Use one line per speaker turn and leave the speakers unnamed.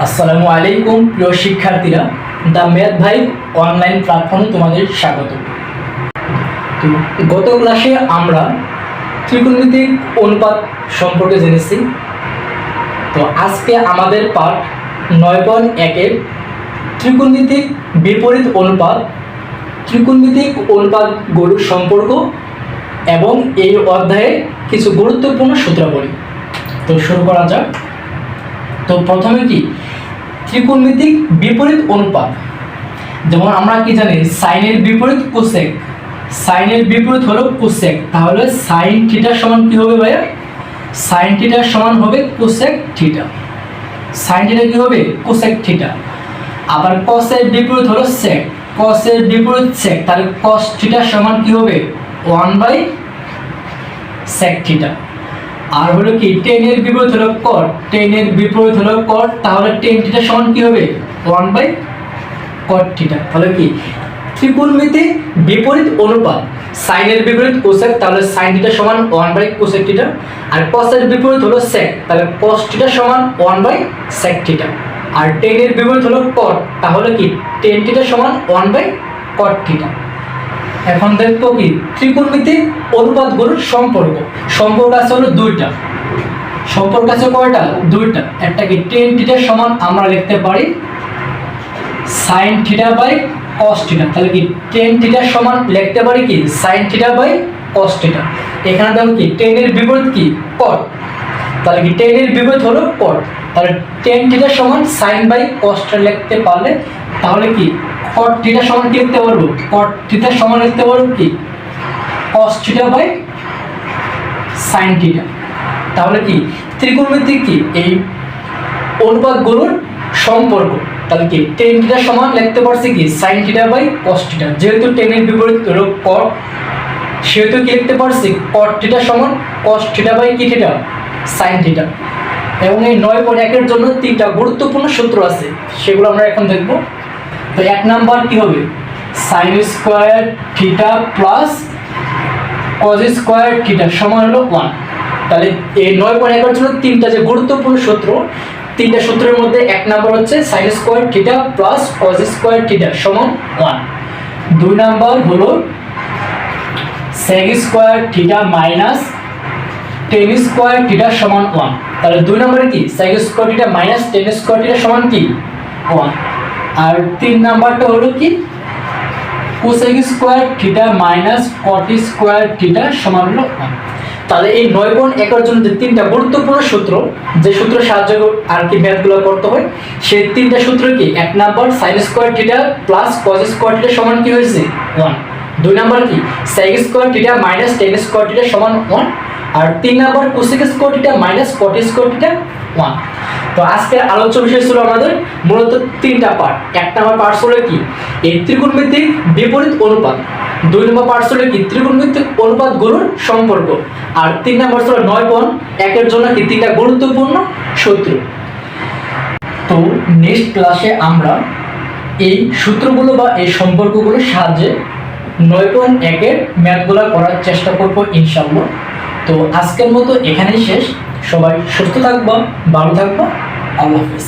আসসালামু আলাইকুম প্রিয় শিক্ষার্থীরা, দ্য ম্যাথ ভাইব অনলাইন প্ল্যাটফর্মে তোমাদের স্বাগত। তো গত ক্লাসে আমরা ত্রিকোণমিতিক অনুপাত সম্পর্কে জেনেছি। তো আজকে আমাদের পাঠ 9.1-এর ত্রিকোণমিতিক বিপরীত অনুপাত, ত্রিকোণমিতিক অনুপাতগুলোর সম্পর্ক এবং এই অধ্যায়ের কিছু গুরুত্বপূর্ণ সূত্রাবলী। তো শুরু করা যাক। তো প্রথমে কি ত্রিকোণমিতিক বিপরীত অনুপাত, যেমন আমরা কি জানি সাইনের বিপরীত কোসেক, সাইনের বিপরীত হলো কোসেক, তাহলে সাইন থিটা সমান কি হবে ভাইয়া? সাইন থিটা সমান হবে কোসেক থিটা, সাইন থিটা কি হবে? Cosec theta. আবার কসের বিপরীত হলো সেক, কসের বিপরীত সেক, তাহলে কস থিটা সমান কি হবে? 1/sec theta. আর হলো কি টেনের বিপরীত হলো কট, টেনের বিপরীত হলো কট, তাহলে টেন থিটা সমান কি হবে? 1/cot theta. তাহলে কি ত্রিকোণমিতিক বিপরীত অনুপাত, সাইনের বিপরীত কোসেক, তাহলে সাইন থিটা সমান 1/cosec থিটা। আর কসের বিপরীত হলো সেক, তাহলে cos থিটা সমান 1/sec থিটা। আর টেনের বিপরীত হলো কট, তাহলে কি টেন থিটা সমান 1/cot থিটা। এখন দেখবো কি ত্রিকোণমিতিক অনুপাতগুলোর সম্পর্ক। সম্পর্ক আছে হলো দুইটা, সম্পর্ক আছে কয়টা? দুইটা। একটা কি টেন থিটা সমান আমরা লিখতে পারি sine theta by cos theta, তাহলে কি টেন থিটা সমান লিখতে পারি কি sine theta by cos theta. এখানে দেখো কি টেনের বিপরীত কি কট, তাহলে কি টেনের বিপরীত হলো কট, তাহলে টেন থিটা সমান সাইন বাই কস থিটা লিখতে পারলে তাহলে কি cot থিটা সমান কি লিখতে পারবো? cot থিটা সমান লিখতে পারবো কি cos theta by sin theta. তাহলে কি ত্রিকোণমিতিক কি এই অনুপাতগুলোর সম্পর্ক, তাহলে কি tan থিটা সমান লিখতে পারছি কি sin theta by cos theta. যেহেতু tan এর বিপরীত হলো cot, সেহেতু কি লিখতে পারছি cot থিটা সমান cos থিটা বাই কি থিটা? sin theta. এবং এই 9.1-এর জন্য তিনটা গুরুত্বপূর্ণ সূত্র আছে, সেগুলো আমরা এখন দেখব। তো এক নাম্বার কি হবে? Sign square theta plus cos square theta সমান হলো 1। তাহলে এই 9.1-এর জন্য তিনটা যে গুরুত্বপূর্ণ সূত্র, তিনটা সূত্রের মধ্যে এক নাম্বার হচ্ছে sine square theta plus cos square theta সমান 1। দুই নাম্বার হলো sec square theta minus tan square theta সমান 1। তাহলে দুই নম্বরে কি sec square theta minus tan square theta সমান কি 1। আর তিন নাম্বারটা হলো কি cosec square theta minus cot square theta সমান হলো 1। তাহলে এই 9.1-এর জন্য যে তিনটা গুরুত্বপূর্ণ সূত্র, যে সূত্র সাহায্যে আর কি ম্যাথগুলো করতে হয়, সেই তিনটা সূত্র কি এক number sine square theta plus cos square theta সমান কি হয়েছে 1। দুই নাম্বার কি sec square theta minus tan square theta সমান 1। আর তিন number cosec square theta minus cot square theta 1। তো আজকের আলোচ্য বিষয় ছিল আমাদের মূলত তিনটা পার্ট। এক নাম্বার পার্ট ছিল কি এই ত্রিকোণমিতিক বিপরীত অনুপাত, দুই নম্বর পার্ট ছিল কি ত্রিকোণমিতিক অনুপাতগুলোর সম্পর্ক, আর তিন নম্বর ছিল 9.1-এর জন্য কি তিনটা গুরুত্বপূর্ণ সূত্র। তো নেক্সট ক্লাসে আমরা এই সূত্রগুলো বা এই সম্পর্কগুলোর সাহায্যে 9.1-এর ম্যাথগুলো করার চেষ্টা করব ইনশাআল্লাহ। তো আজকের মতো এখানেই শেষ। সবাই সুস্থ থাকবা, ভালো থাকবা, আল্লাহ হাফেজ।